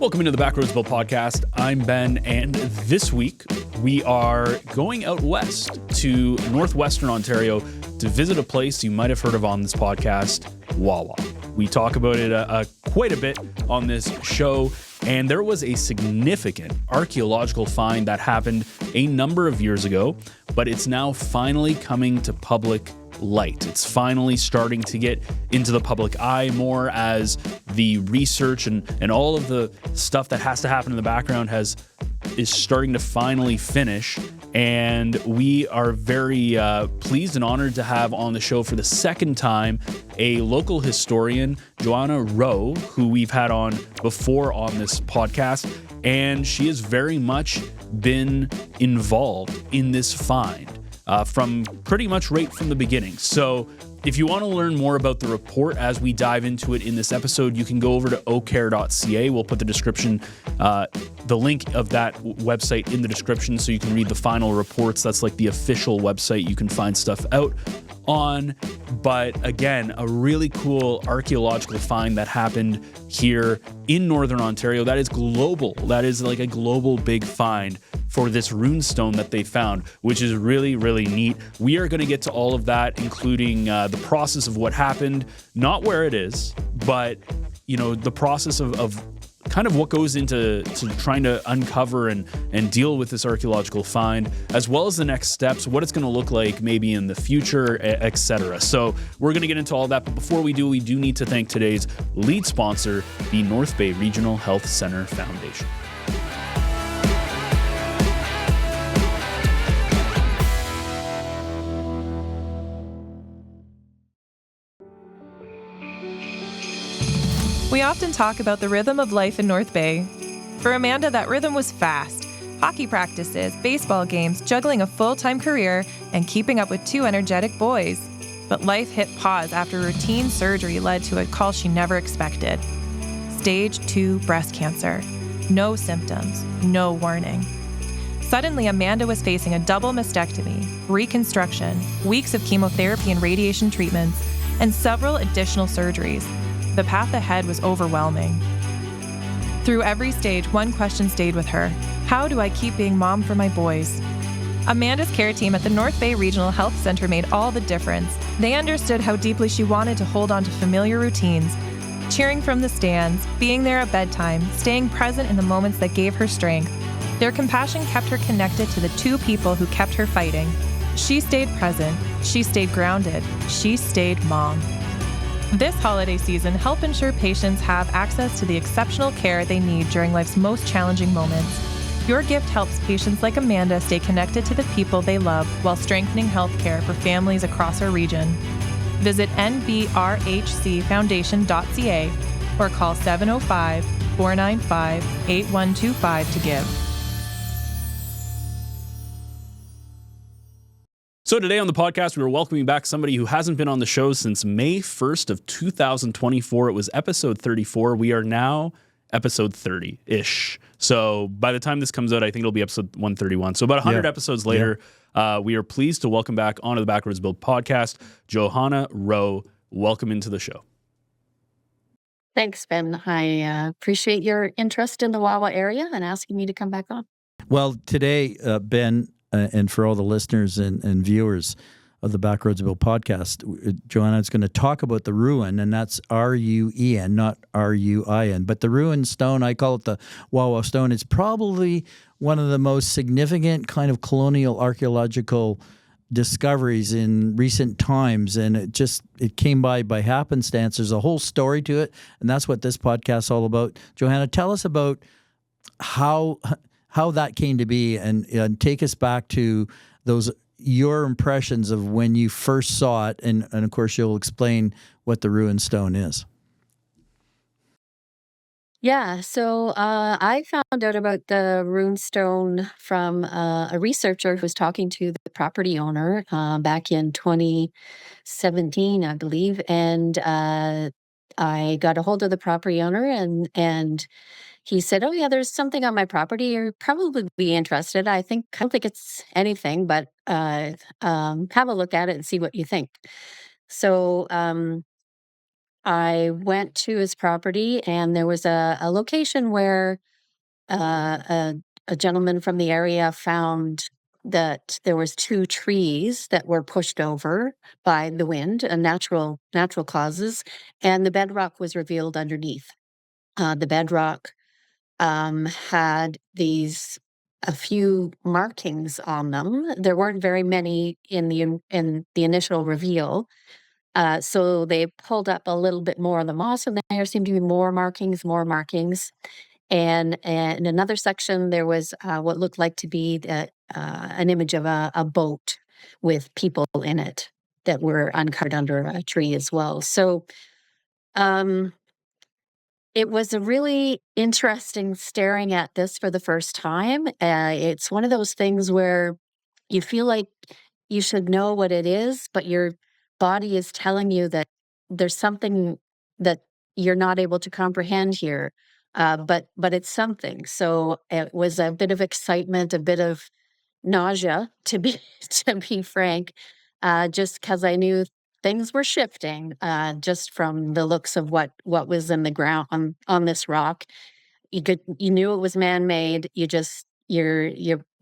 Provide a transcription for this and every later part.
Welcome into the Backroads Bill podcast. I'm Ben, and this week we are going out west to Northwestern Ontario to visit a place you might have heard of on this podcast, Wawa. We talk about it quite a bit on this show, and there was a significant archaeological find that happened a number of years ago, but it's now finally coming to public light. It's finally starting to get into the public eye more as the research and all of the stuff that has to happen in the background is starting to finally finish. And we are very pleased and honored to have on the show for the second time a local historian, Johanna Rowe, who we've had on before on this podcast. And she has very much been involved in this find. From pretty much right from the beginning. So if you want to learn more about the report as we dive into it in this episode, you can go over to ocare.ca. We'll put the description, the link of that website in the description so you can read the final reports. That's like the official website you can find stuff out on. But again, a really cool archaeological find that happened here in Northern Ontario. That is global. That is like a global big find for this runestone that they found, which is really, really neat. We are going to get to all of that, including the process of what happened, not where it is, but the process of kind of what goes into trying to uncover and deal with this archaeological find, as well as the next steps, what it's going to look like maybe in the future, etc. So we're going to get into all that, but before we do need to thank today's lead sponsor, the North Bay Regional Health Center Foundation. We often talk about the rhythm of life in North Bay. For Amanda, that rhythm was fast. Hockey practices, baseball games, juggling a full-time career, and keeping up with two energetic boys. But life hit pause after routine surgery led to a call she never expected. Stage 2 breast cancer. No symptoms, no warning. Suddenly, Amanda was facing a double mastectomy, reconstruction, weeks of chemotherapy and radiation treatments, and several additional surgeries. The path ahead was overwhelming. Through every stage, one question stayed with her. How do I keep being mom for my boys? Amanda's care team at the North Bay Regional Health Center made all the difference. They understood how deeply she wanted to hold on to familiar routines, cheering from the stands, being there at bedtime, staying present in the moments that gave her strength. Their compassion kept her connected to the two people who kept her fighting. She stayed present. She stayed grounded. She stayed mom. This holiday season, help ensure patients have access to the exceptional care they need during life's most challenging moments. Your gift helps patients like Amanda stay connected to the people they love while strengthening healthcare for families across our region. Visit nbrhcfoundation.ca or call 705-495-8125 to give. So today on the podcast, we were welcoming back somebody who hasn't been on the show since May 1st of 2024. It was episode 34. We are now episode 30-ish. So by the time this comes out, I think it'll be episode 131. So about 100 episodes later, we are pleased to welcome back onto the Backroads Bill podcast, Johanna Rowe. Welcome into the show. Thanks, Ben. I appreciate your interest in the Wawa area and asking me to come back on. Well, today, Ben, and for all the listeners and viewers of the Backroads Bill podcast, Johanna is going to talk about the ruin, and that's R-U-E-N, not R-U-I-N. But the ruin stone, I call it the Wawa stone. It's probably one of the most significant kind of colonial archaeological discoveries in recent times, and it came by happenstance. There's a whole story to it, and that's what this podcast is all about. Johanna, tell us about how that came to be, and take us back to your impressions of when you first saw it, and of course you'll explain what the ruin stone is. Yeah, so I found out about the rune stone from a researcher who was talking to the property owner back in 2017, I believe, and I got a hold of the property owner, and he said, "Oh yeah, there's something on my property. You'll probably be interested. I don't think it's anything, but have a look at it and see what you think." So I went to his property, and there was a location where a gentleman from the area found that there was 2 trees that were pushed over by the wind and natural causes, and the bedrock was revealed underneath. The bedrock had a few markings on them. There weren't very many in the initial reveal. So they pulled up a little bit more of the moss, and there seemed to be more markings. And in another section, there was what looked like to be an image of a boat with people in it that were uncovered under a tree as well. So um, it was a really interesting staring at this for the first time. It's one of those things where you feel like you should know what it is, but your body is telling you that there's something that you're not able to comprehend here. But it's something. So it was a bit of excitement, a bit of nausea, to be to be frank, just because I knew things were shifting, just from the looks of what was in the ground on this rock. You knew it was man-made. You just your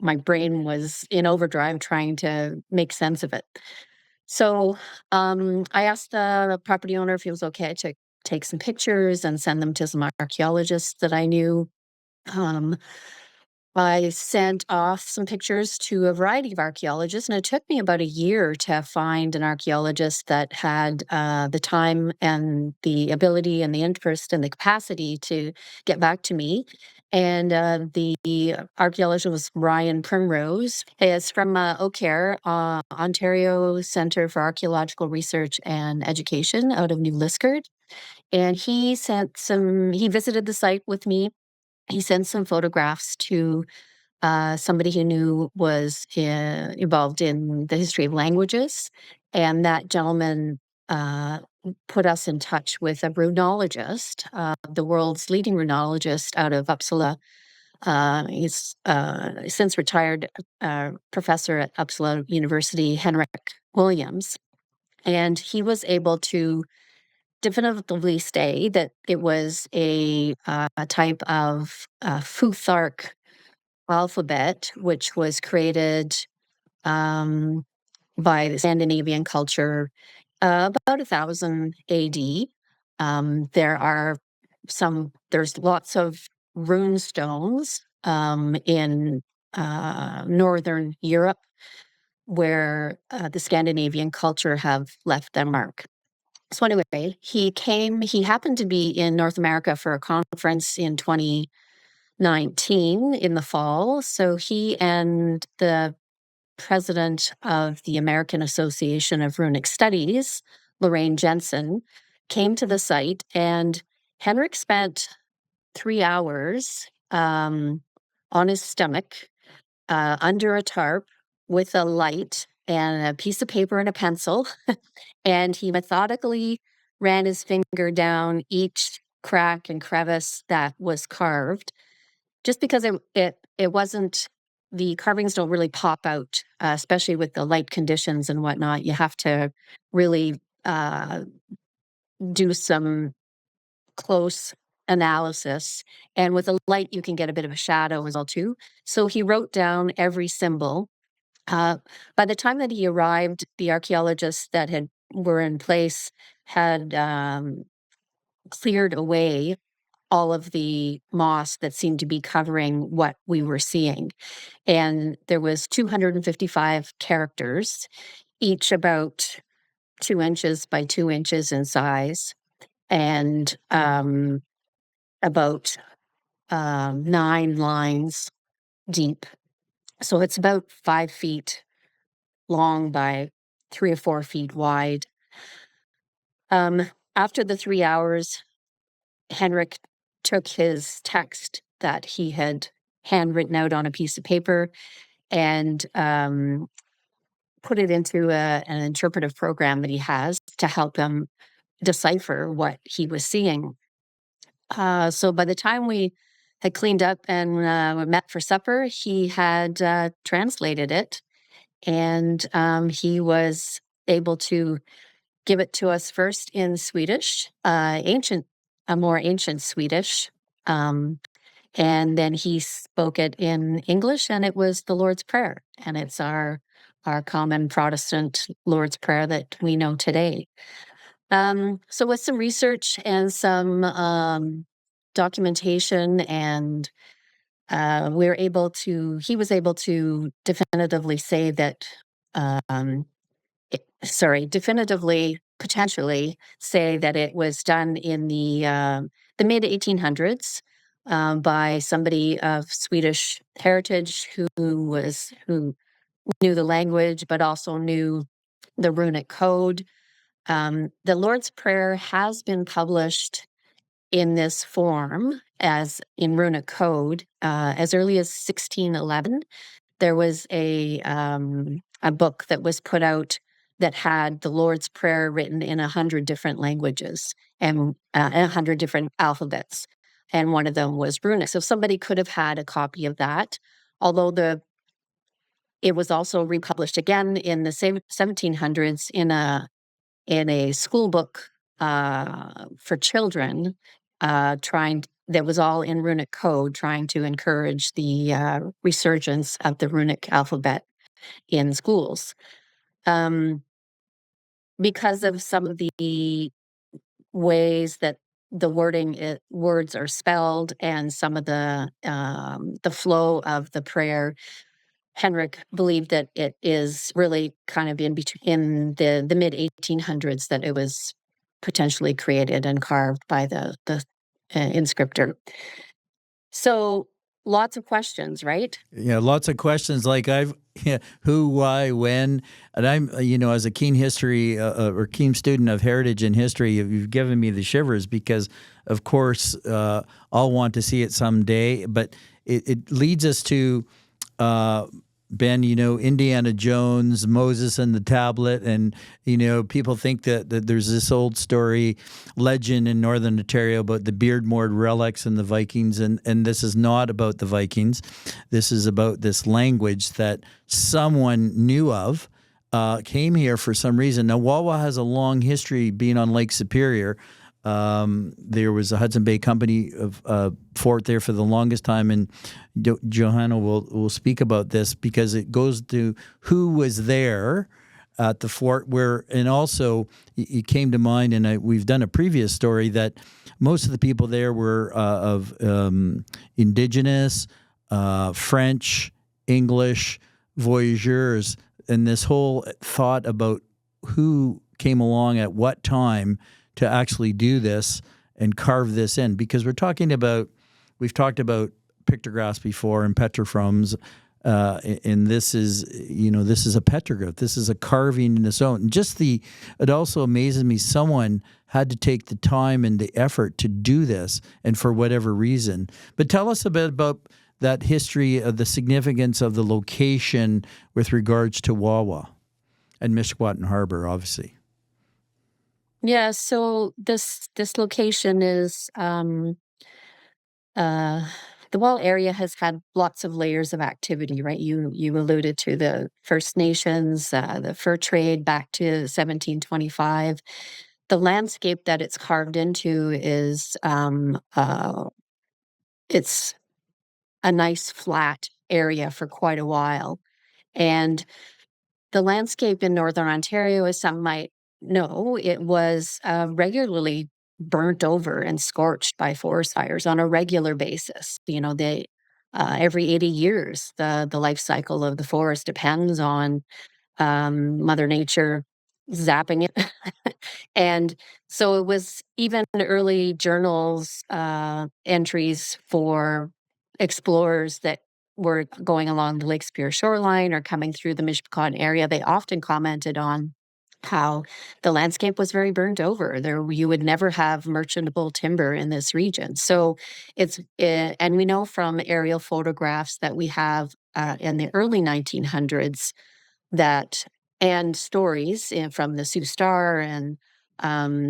my brain was in overdrive trying to make sense of it. So I asked the property owner if he was okay to take some pictures and send them to some archaeologists that I knew. Um, I sent off some pictures to a variety of archaeologists, and it took me about a year to find an archaeologist that had the time and the ability and the interest and the capacity to get back to me. And the archaeologist was Ryan Primrose. He is from O'Care, Ontario Centre for Archaeological Research and Education out of New Liskeard. And he visited the site with me. He sent some photographs to somebody he knew was involved in the history of languages. And that gentleman put us in touch with a runologist, the world's leading runologist out of Uppsala. He's since retired professor at Uppsala University, Henrik Williams. And he was able to definitively say that it was a type of Futhark alphabet, which was created um, by the Scandinavian culture about 1000 AD. There's lots of rune stones in Northern Europe where the Scandinavian culture have left their mark. So anyway, he happened to be in North America for a conference in 2019 in the fall. So he and the president of the American Association of Runic Studies, Lorraine Jensen, came to the site, and Henrik spent 3 hours on his stomach under a tarp with a light and a piece of paper and a pencil. And he methodically ran his finger down each crack and crevice that was carved, just because it wasn't, the carvings don't really pop out, especially with the light conditions and whatnot. You have to really do some close analysis. And with a light, you can get a bit of a shadow as well, too. So he wrote down every symbol. By the time that he arrived, the archaeologists that were in place had cleared away all of the moss that seemed to be covering what we were seeing. And there was 255 characters, each about 2 inches by 2 inches in size, and about 9 lines deep. So it's about 5 feet long by 3 or 4 feet wide. After the 3 hours, Henrik took his text that he had handwritten out on a piece of paper and put it into an interpretive program that he has to help him decipher what he was seeing. So by the time we had cleaned up and we met for supper, he had translated it, and he was able to give it to us first in Swedish, more ancient Swedish. And then he spoke it in English, and it was the Lord's Prayer. And it's our common Protestant Lord's Prayer that we know today. So with some research and some documentation, and he was able to definitively say that, potentially say that it was done in the mid 1800s by somebody of Swedish heritage who knew the language, but also knew the runic code. The Lord's Prayer has been published in this form as in runic code as early as 1611. There was a book that was put out that had the Lord's Prayer written in 100 different languages and 100 different alphabets, and one of them was Runic. So somebody could have had a copy of that, although it was also republished again in the 1700s in a school book for children, that was all in runic code, trying to encourage the resurgence of the runic alphabet in schools. Because of some of the ways that the words are spelled and some of the flow of the prayer, Henrik believed that it is really kind of in the mid 1800s that it was potentially created and carved by the inscriptor. So lots of questions, right? Yeah, lots of questions like who, why, when, and I'm as a keen history or keen student of heritage and history, you've given me the shivers because, of course, I'll want to see it someday. But it leads us to Ben, Indiana Jones, Moses and the tablet, and people think that there's this old story, legend in Northern Ontario about the beard-moored relics and the Vikings, and this is not about the Vikings. This is about this language that someone knew of, came here for some reason. Now, Wawa has a long history being on Lake Superior. There was a Hudson Bay Company of fort there for the longest time, and Johanna will speak about this because it goes to who was there at the fort. And also it came to mind, and we've done a previous story that most of the people there were of Indigenous, French, English voyageurs, and this whole thought about who came along at what time to actually do this and carve this in, because we've talked about pictographs before and petrofrums, and this is a petroglyph. This is a carving in its own. And it also amazes me someone had to take the time and the effort to do this, and for whatever reason. But tell us a bit about that history of the significance of the location with regards to Wawa and Mishkwatan Harbor, obviously. Yeah, so this location is the Wall area has had lots of layers of activity, right? You alluded to the First Nations, the fur trade back to 1725. The landscape that it's carved into is it's a nice flat area for quite a while, and the landscape in Northern Ontario, as some might know, it was regularly burnt over and scorched by forest fires on a regular basis. They every 80 years, the life cycle of the forest depends on Mother Nature zapping it. And so it was even early journals entries for explorers that were going along the Lake Superior shoreline or coming through the Mishpicon area. They often commented on how the landscape was very burnt over. You would never have merchantable timber in this region. So and we know from aerial photographs that we have in the early 1900s and stories from the Sioux Star and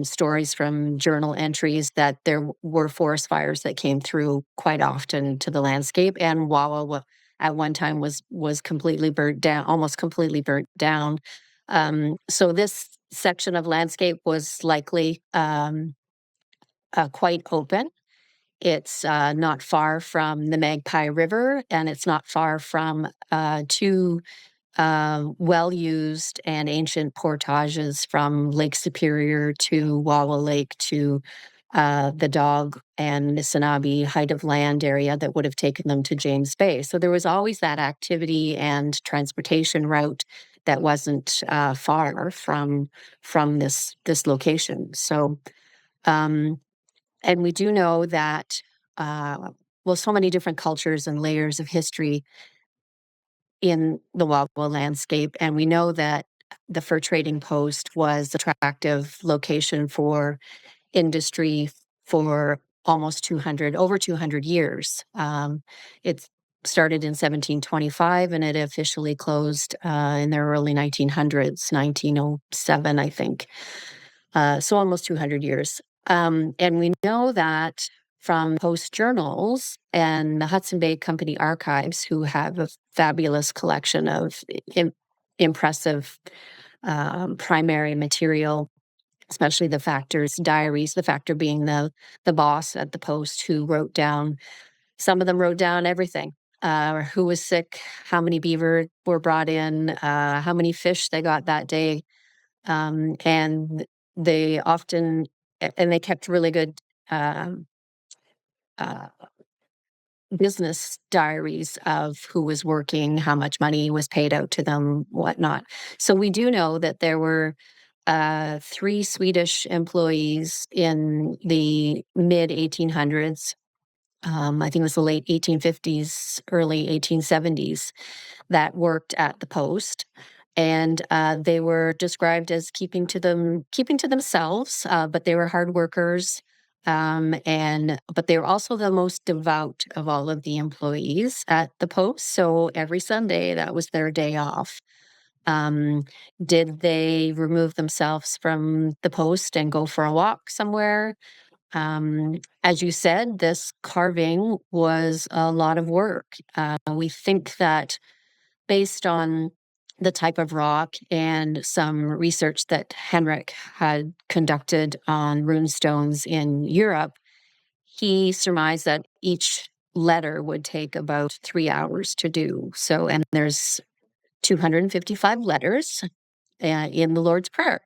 stories from journal entries that there were forest fires that came through quite often to the landscape, and Wawa at one time was completely burnt down, almost completely burnt down. So this section of landscape was likely quite open. It's not far from the Magpie River, and it's not far from two well-used and ancient portages from Lake Superior to Wawa Lake to the Dog and Missinaba Height of Land area that would have taken them to James Bay. So there was always that activity and transportation route that wasn't far from this location. So, and we do know that so many different cultures and layers of history in the Wawa landscape, and we know that the fur trading post was an attractive location for industry for almost over 200 years. It started in 1725 and it officially closed in the early 1900s, 1907, I think. So almost 200 years. And we know that from Post journals and the Hudson Bay Company archives, who have a fabulous collection of impressive primary material, especially the Factor's diaries, the Factor being the boss at the Post, who wrote down, some of them wrote down everything. Who was sick, how many beaver were brought in, how many fish they got that day. And they often, and they kept really good um, uh, business diaries of who was working, how much money was paid out to them, whatnot. So we do know that there were 3 Swedish employees in the mid 1800s. I think it was the late 1850s, early 1870s, that worked at the Post, and they were described as keeping to themselves, but they were hard workers. But they were also the most devout of all of the employees at the Post. So every Sunday, that was their day off. Did they remove themselves from the Post and go for a walk somewhere? As you said, this carving was a lot of work. We think that based on the type of rock and some research that Henrik had conducted on runestones in Europe, he surmised that each letter would take about 3 hours to do. So, and there's 255 letters in the Lord's Prayer.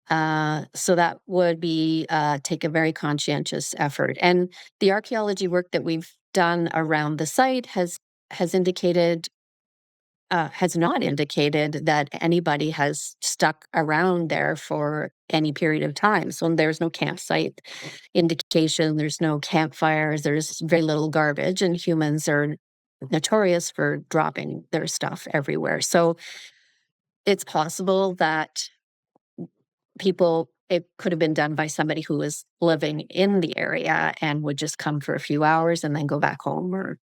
So that would be take a very conscientious effort. And the archaeology work that we've done around the site has indicated has not indicated that anybody has stuck around there for any period of time. So there's no campsite indication, there's no campfires, there's very little garbage, and humans are notorious for dropping their stuff everywhere. So it's possible that it could have been done by somebody who was living in the area and would just come for a few hours and then go back home, or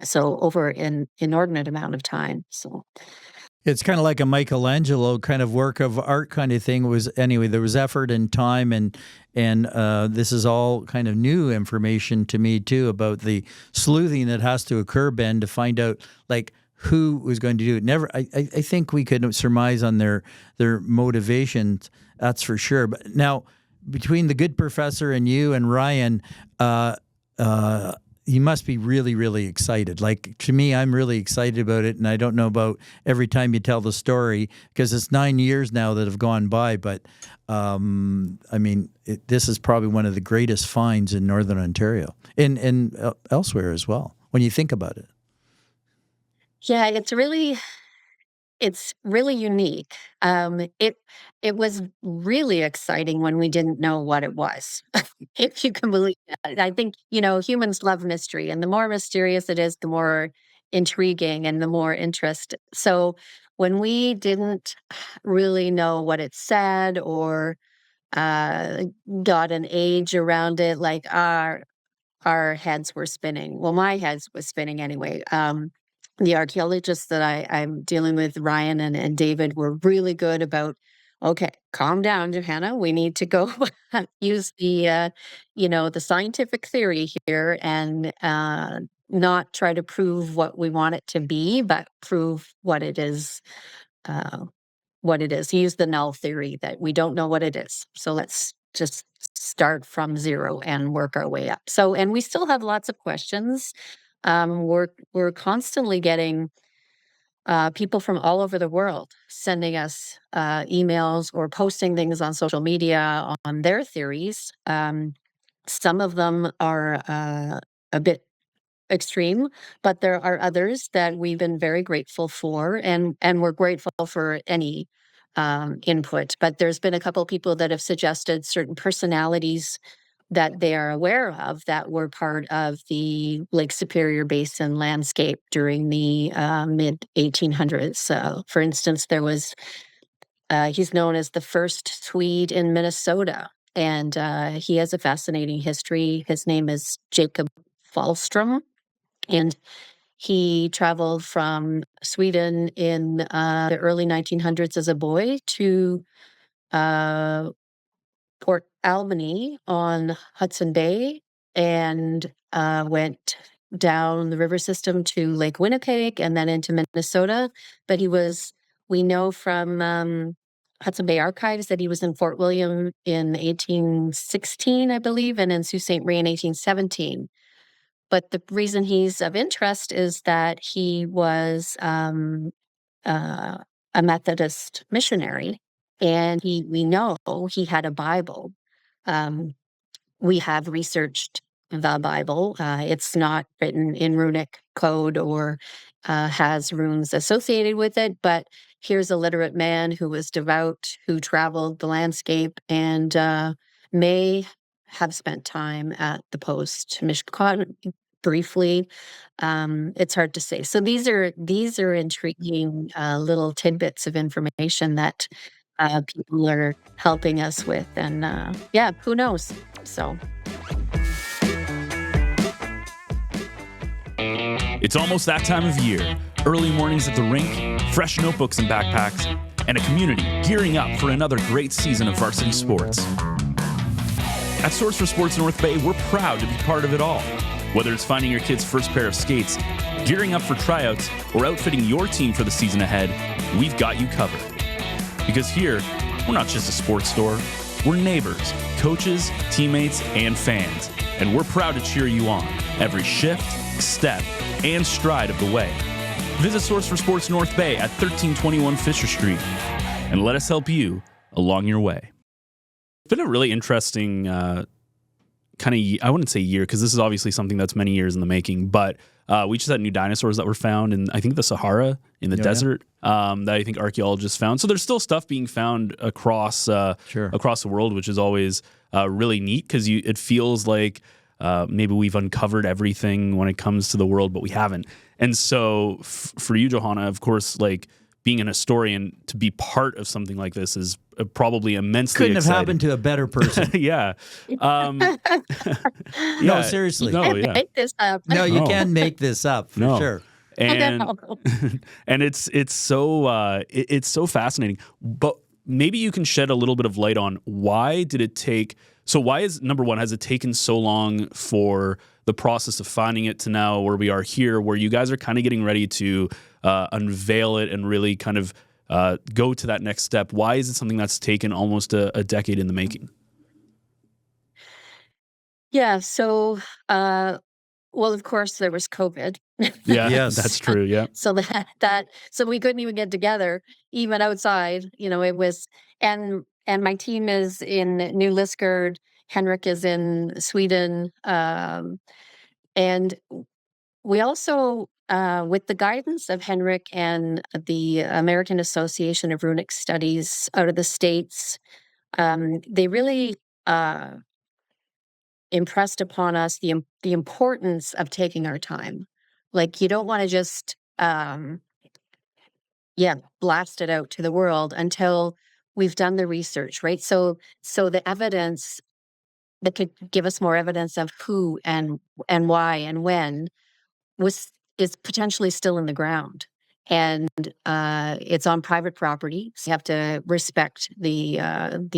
so over an inordinate amount of time. So It's kind of like a Michelangelo kind of work of art kind of thing. There was effort and time, and this is all kind of new information to me too about the sleuthing that has to occur, Ben, to find out like who was going to do it. I think we could surmise on their motivations. That's for sure. But now, between the good professor and you and Ryan, you must be really, really excited. Like, to me, I'm really excited about it, and I don't know about every time you tell the story, because it's 9 years now that have gone by. But I mean, this is probably one of the greatest finds in Northern Ontario, and elsewhere as well, when you think about it. yeah, it's really unique. It was really exciting when we didn't know what it was, if you can believe that. I think, humans love mystery, and the more mysterious it is, the more intriguing and the more interest. So when we didn't really know what it said, or got an age around it, like our heads were spinning. Well, my head was spinning anyway. The archaeologists that I'm dealing with, Ryan and David, were really good about, okay, calm down, Johanna. We need to go use the scientific theory here, and not try to prove what we want it to be, but prove what it is, uh, what it is. He used the null theory that we don't know what it is. So let's just start from zero and work our way up. So, and we still have lots of questions. We're constantly getting people from all over the world sending us emails or posting things on social media on their theories. Some of them are a bit extreme, but there are others that we've been very grateful for, and we're grateful for any input. But there's been a couple people that have suggested certain personalities that they are aware of that were part of the Lake Superior Basin landscape during the mid 1800s. For instance, there was he's known as the first Swede in Minnesota, and he has a fascinating history. His name is Jacob Falstrom, and he traveled from Sweden in the early 1900s as a boy to Port Albany on Hudson Bay, and went down the river system to Lake Winnipeg and then into Minnesota. But we know from Hudson Bay Archives that he was in Fort William in 1816, I believe, and in Sault Ste. Marie in 1817. But the reason he's of interest is that he was a Methodist missionary, and we know he had a Bible. Um, we have researched the Bible. It's not written in Runic code or has runes associated with it, but here's a literate man who was devout, who traveled the landscape, and may have spent time at the post Mishkon briefly. It's hard to say. So these are intriguing little tidbits of information that people are helping us with, and yeah, who knows? So. It's almost that time of year. Early mornings at the rink, fresh notebooks and backpacks, and a community gearing up for another great season of varsity sports. At Source for Sports North Bay, we're proud to be part of it all. Whether it's finding your kid's first pair of skates, gearing up for tryouts, or outfitting your team for the season ahead, we've got you covered. Because here, we're not just a sports store, we're neighbors, coaches, teammates, and fans. And we're proud to cheer you on every shift, step, and stride of the way. Visit Source for Sports North Bay at 1321 Fisher Street and let us help you along your way. It's been a really interesting kind of, I wouldn't say year, because this is obviously something that's many years in the making, but we just had new dinosaurs that were found in, I think, the Sahara in the desert that I think archaeologists found. So there's still stuff being found across across the world, which is always really neat, because it feels like maybe we've uncovered everything when it comes to the world, but we haven't. And so for you, Johanna, of course, like being an historian, to be part of something like this is probably immensely Couldn't exciting. have happened to a better person. Yeah. No, seriously. No, yeah. Make this up. No, you can make this up for sure. And and it's so fascinating. But maybe you can shed a little bit of light on why did it take. So why is, number one, has it taken so long for the process of finding it to now where we are here, where you guys are kind of getting ready to unveil it and really kind of go to that next step? Why is it something that's taken almost a decade in the making? Yeah. So, well, of course, there was COVID. Yeah, Yes. that's true. Yeah. So so we couldn't even get together, even outside. It was, and my team is in New Liskard. Henrik is in Sweden, and we also, with the guidance of Henrik and the American Association of Runic Studies out of the States, they really impressed upon us the importance of taking our time. Like, you don't want to just blast it out to the world until we've done the research, right? So the evidence that could give us more evidence of who and why and when is potentially still in the ground, and it's on private property. So you have to respect the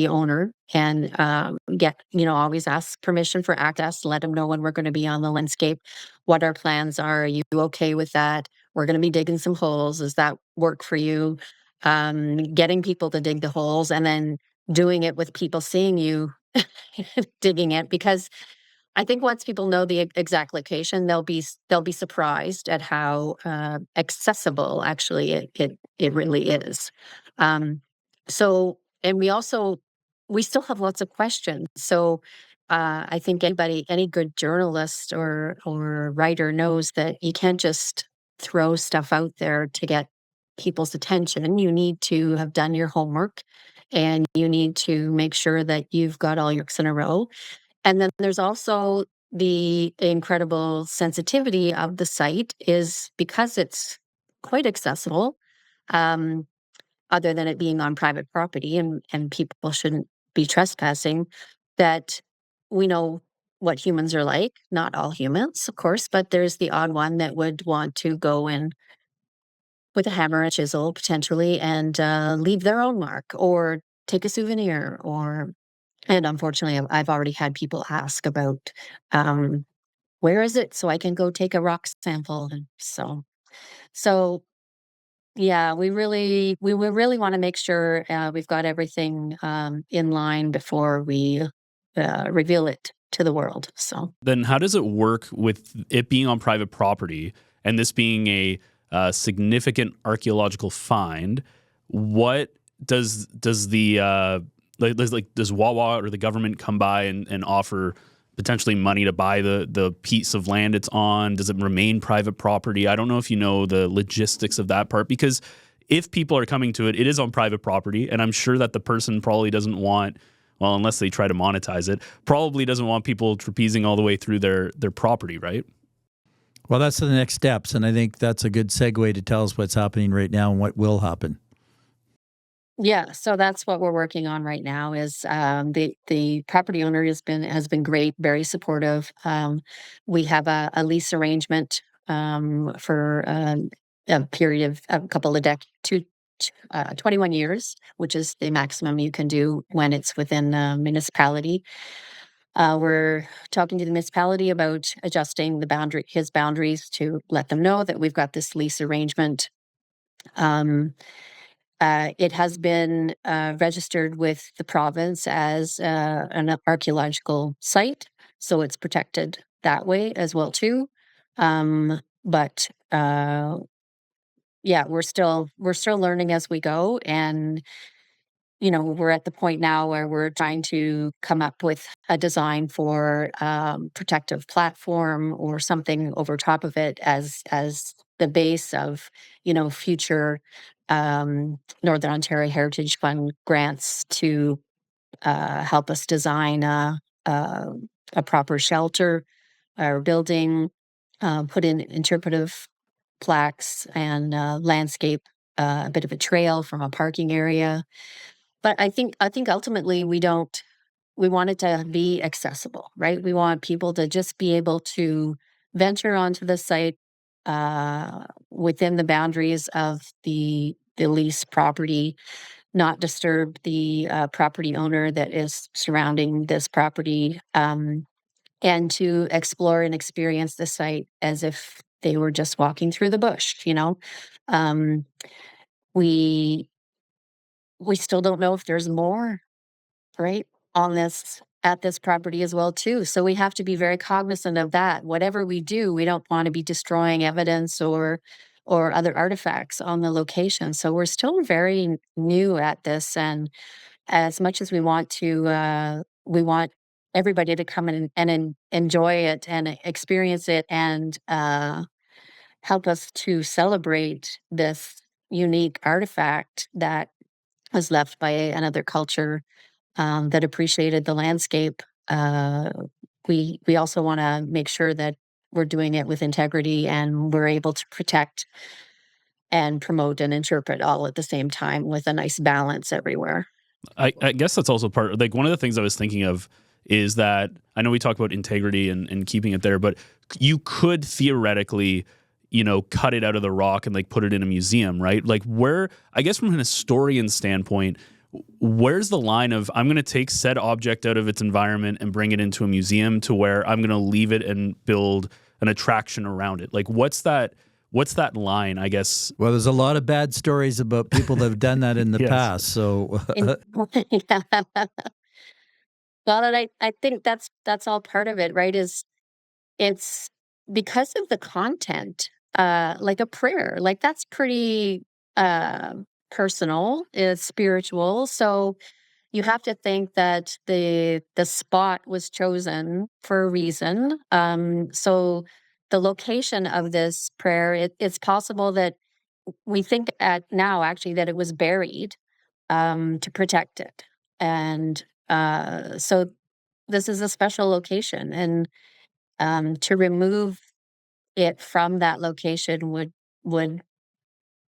owner and always ask permission for access. Let them know when we're going to be on the landscape, what our plans are. Are you okay with that? We're going to be digging some holes. Does that work for you? getting people to dig the holes, and then doing it with people seeing you digging it. Because I think once people know the exact location, they'll be surprised at how accessible actually it really is. Um, so, and we still have lots of questions. So, I think any good journalist or writer knows that you can't just throw stuff out there to get people's attention. You need to have done your homework, and you need to make sure that you've got all your ducks in a row. And then there's also the incredible sensitivity of the site is because it's quite accessible, um, other than it being on private property, and people shouldn't be trespassing, that we know what humans are like. Not all humans, of course, but there's the odd one that would want to go in with a hammer and chisel potentially and leave their own mark or take a souvenir or and unfortunately, I've already had people ask about, where is it so I can go take a rock sample? And so yeah, we will really want to make sure we've got everything in line before we reveal it to the world. So Then how does it work with it being on private property and this being a significant archaeological find? What does the does Wawa or the government come by and offer potentially money to buy the piece of land it's on? Does it remain private property? I don't know if you know the logistics of that part, because if people are coming to it, it is on private property, and I'm sure that the person probably doesn't want, well, unless they try to monetize it, probably doesn't want people trapezing all the way through their property, right? Well, that's the next steps, and I think that's a good segue to tell us what's happening right now and what will happen. yeah, so that's what we're working on right now. Is the property owner has been great, very supportive. We have a lease arrangement for a period of a couple of 21 years, which is the maximum you can do when it's within the municipality. We're talking to the municipality about adjusting his boundaries to let them know that we've got this lease arrangement. Um, it has been registered with the province as an archaeological site, so it's protected that way as well too. But yeah, we're still learning as we go, and we're at the point now where we're trying to come up with a design for protective platform or something over top of it as the base of future Northern Ontario Heritage Fund grants to help us design a, a proper shelter or building, put in interpretive plaques and landscape a bit of a trail from a parking area. But I think ultimately we want it to be accessible, right? We want people to just be able to venture onto the site within the boundaries of the lease property, not disturb the property owner that is surrounding this property, and to explore and experience the site as if they were just walking through the bush. Um, we we still don't know if there's more, right, on this at this property as well too. So we have to be very cognizant of that. Whatever we do, we don't want to be destroying evidence or other artifacts on the location. So we're still very new at this, and as much as we want everybody to come in and enjoy it and experience it and help us to celebrate this unique artifact that was left by another culture that appreciated the landscape. We also want to make sure that we're doing it with integrity and we're able to protect and promote and interpret all at the same time with a nice balance everywhere. I guess that's also like one of the things I was thinking of is that I know we talk about integrity and keeping it there, but you could theoretically, cut it out of the rock and like put it in a museum, right? Like I guess from an historian standpoint, where's the line of I'm going to take said object out of its environment and bring it into a museum to where I'm going to leave it and build an attraction around it? Like what's that What's that line, I guess? Well, there's a lot of bad stories about people that have done that in the Yes. past. So Well, and I think that's all part of it, right? Is it's because of the content, like a prayer, like that's pretty uh, personal, it's spiritual. So you have to think that the spot was chosen for a reason. So the location of this prayer, it's possible that we think at now actually that it was buried to protect it, and so this is a special location, and to remove it from that location would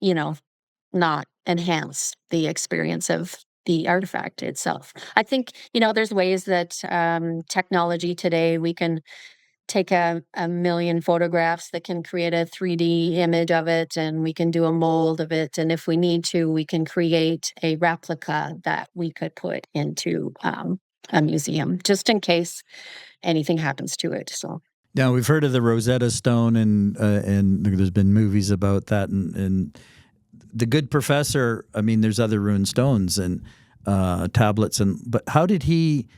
you know not enhance the experience of the artifact itself. I think there's ways that technology today we can take a million photographs that can create a 3D image of it, and we can do a mold of it, and if we need to we can create a replica that we could put into a museum just in case anything happens to it. So now we've heard of the Rosetta Stone, and there's been movies about that, and the Good Professor. I mean, there's other rune stones and tablets, but how did he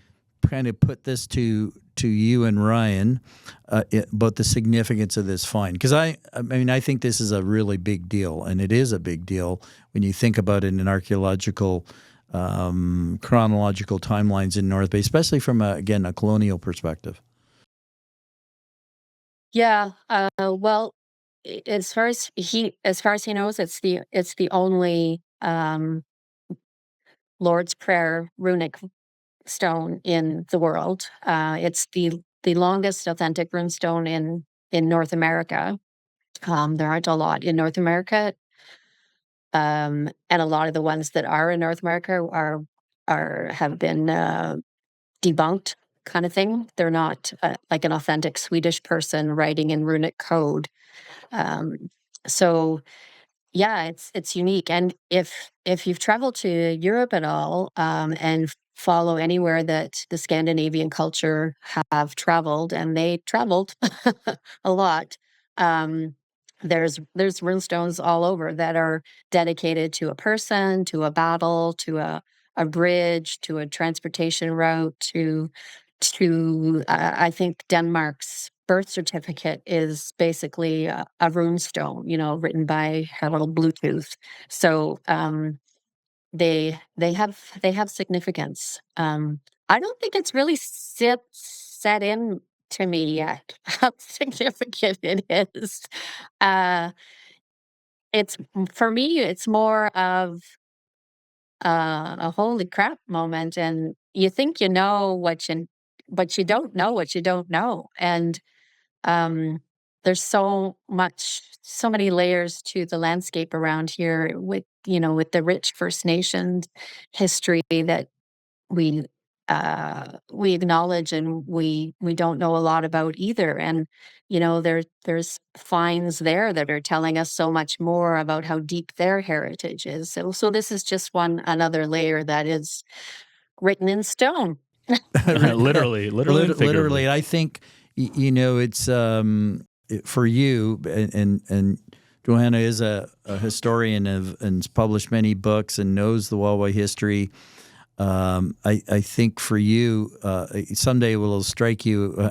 kind of put this to you and Ryan about the significance of this find? Because I mean, I think this is a really big deal, and it is a big deal when you think about it in archaeological, chronological timelines in North Bay, especially from a colonial perspective. yeah, well, as far as he knows, it's the only Lord's Prayer runic stone in the world. It's the longest authentic rune stone in North America. There aren't a lot in North America, and a lot of the ones that are in North America have been debunked, kind of thing. They're not like an authentic Swedish person writing in runic code. Um, so yeah, it's unique. And if you've traveled to Europe at all, and follow anywhere that the Scandinavian culture have traveled, and they traveled a lot, um, there's runestones all over that are dedicated to a person, to a battle, to a bridge, to a transportation route, to I think Denmark's birth certificate is basically a rune stone, written by a little Bluetooth. So they have significance. I don't think it's really set in to me yet how significant it is. Uh, it's for me, it's more of a holy crap moment, and you think you know but you don't know what you don't know, and um, there's so many layers to the landscape around here with the rich First Nations history that we we acknowledge, and we don't know a lot about either. And there's finds there that are telling us so much more about how deep their heritage is. So this is just another layer that is written in stone. literally and figuratively. Literally. I think it's for you, and Johanna is a historian and has published many books and knows the Wawa history. I think for you, someday it will strike you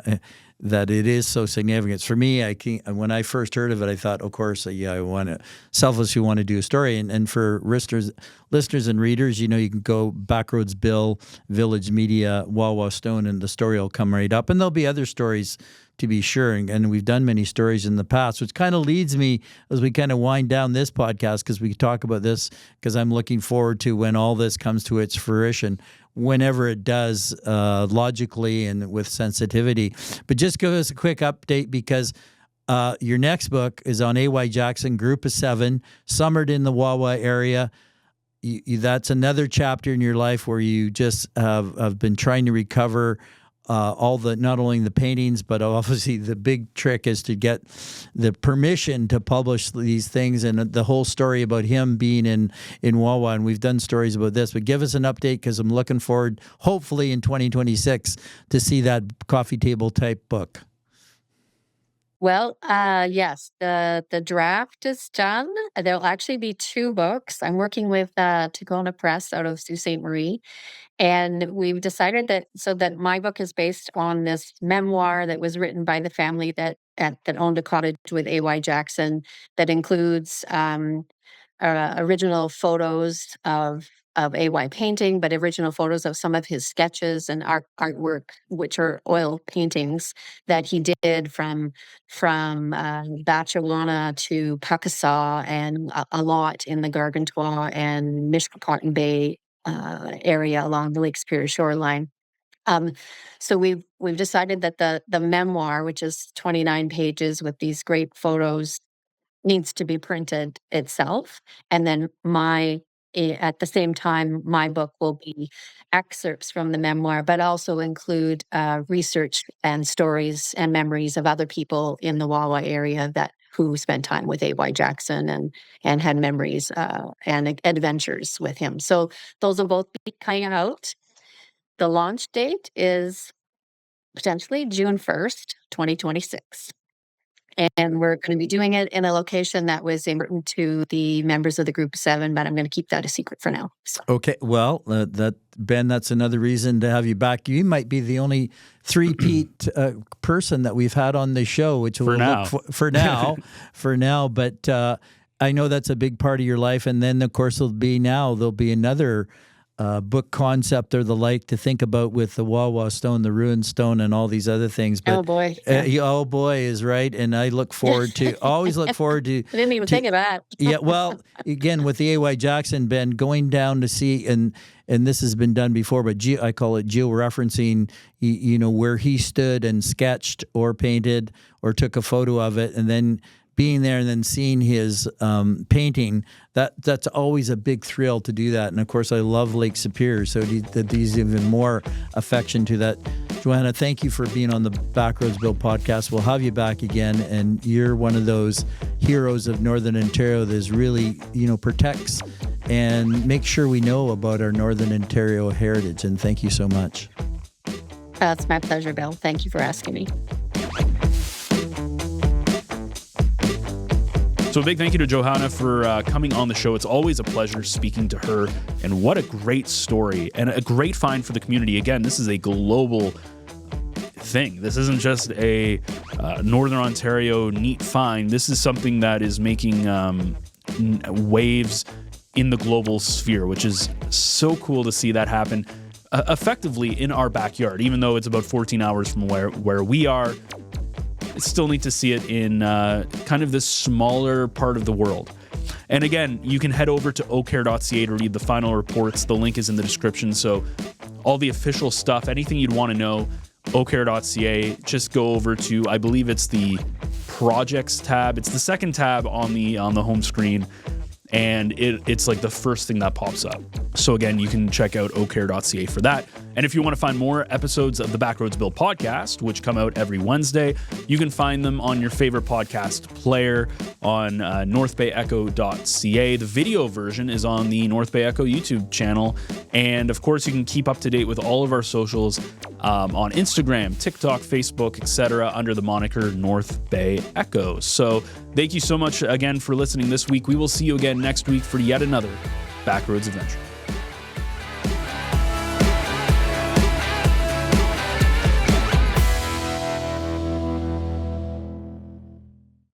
that it is so significant. For me, when I first heard of it, I thought, of course, I want to selfishly want to do a story. And for listeners and readers, you can go Backroads Bill, Village Media, Wawa Stone, and the story will come right up. And there'll be other stories to be sure. And we've done many stories in the past, which kind of leads me as we kind of wind down this podcast, because we talk about this, because I'm looking forward to when all this comes to its fruition, whenever it does, logically and with sensitivity. But just give us a quick update, because your next book is on A.Y. Jackson, Group of Seven, summered in the Wawa area. That's another chapter in your life where you just have been trying to recover not only the paintings, but obviously the big trick is to get the permission to publish these things, and the whole story about him being in Wawa. And we've done stories about this, but give us an update, because I'm looking forward, hopefully in 2026, to see that coffee table type book. Well, yes, the draft is done. There'll actually be 2 books. I'm working with Tacona Press out of Sault Ste. Marie, and we've decided that my book is based on this memoir that was written by the family that owned a cottage with A.Y. Jackson, that includes original photos of AY painting, but original photos of some of his sketches and artwork, which are oil paintings that he did from Batchewana to Pakasaw and a lot in the Gargantua and Mishkocotton Bay area along the Lake Superior shoreline. Um, so we've decided that the memoir, which is 29 pages with these great photos, needs to be printed itself. And then at the same time, my book will be excerpts from the memoir, but also include research and stories and memories of other people in the Wawa area who spent time with A.Y. Jackson and had memories and adventures with him. So those will both be coming out. The launch date is potentially June 1st, 2026. And we're going to be doing it in a location that was important to the members of the Group 7, but I'm going to keep that a secret for now. So. Okay, well, Ben, that's another reason to have you back. You might be the only three-peat person that we've had on the show, which for now. For now. But I know that's a big part of your life, and then of course there'll be another book concept or the like to think about with the Wawa Stone, the Runestone, and all these other things. But, oh boy! Oh boy is right, and I look forward to always look forward to. I didn't even think of that. Yeah, well, again with the A.Y. Jackson, Ben, going down to see and this has been done before, but I call it georeferencing. Where he stood and sketched or painted or took a photo of it, and then being there and then seeing his painting, that's always a big thrill to do that. And of course, I love Lake Superior, so there's even more affection to that. Johanna, thank you for being on the Backroads Bill podcast. We'll have you back again, and you're one of those heroes of Northern Ontario that is really, protects and makes sure we know about our Northern Ontario heritage. And thank you so much. It's my pleasure, Bill. Thank you for asking me. So a big thank you to Johanna for coming on the show. It's always a pleasure speaking to her, and what a great story and a great find for the community. Again, this is a global thing. This isn't just a Northern Ontario neat find. This is something that is making waves in the global sphere, which is so cool to see that happen effectively in our backyard, even though it's about 14 hours from where we are. Still need to see it in kind of this smaller part of the world. And again, you can head over to ocare.ca to read the final reports. The link is in the description. So all the official stuff, anything you'd want to know, ocare.ca, just go over to, I believe it's the projects tab. It's the second tab on the home screen. And it's like the first thing that pops up. So again, you can check out ocare.ca for that. And if you want to find more episodes of the Backroads Bill podcast, which come out every Wednesday, you can find them on your favorite podcast player on northbayecho.ca. The video version is on the North Bay Echo YouTube channel. And of course, you can keep up to date with all of our socials on Instagram, TikTok, Facebook, etc. under the moniker North Bay Echo. So thank you so much again for listening this week. We will see you again next week for yet another Backroads adventure.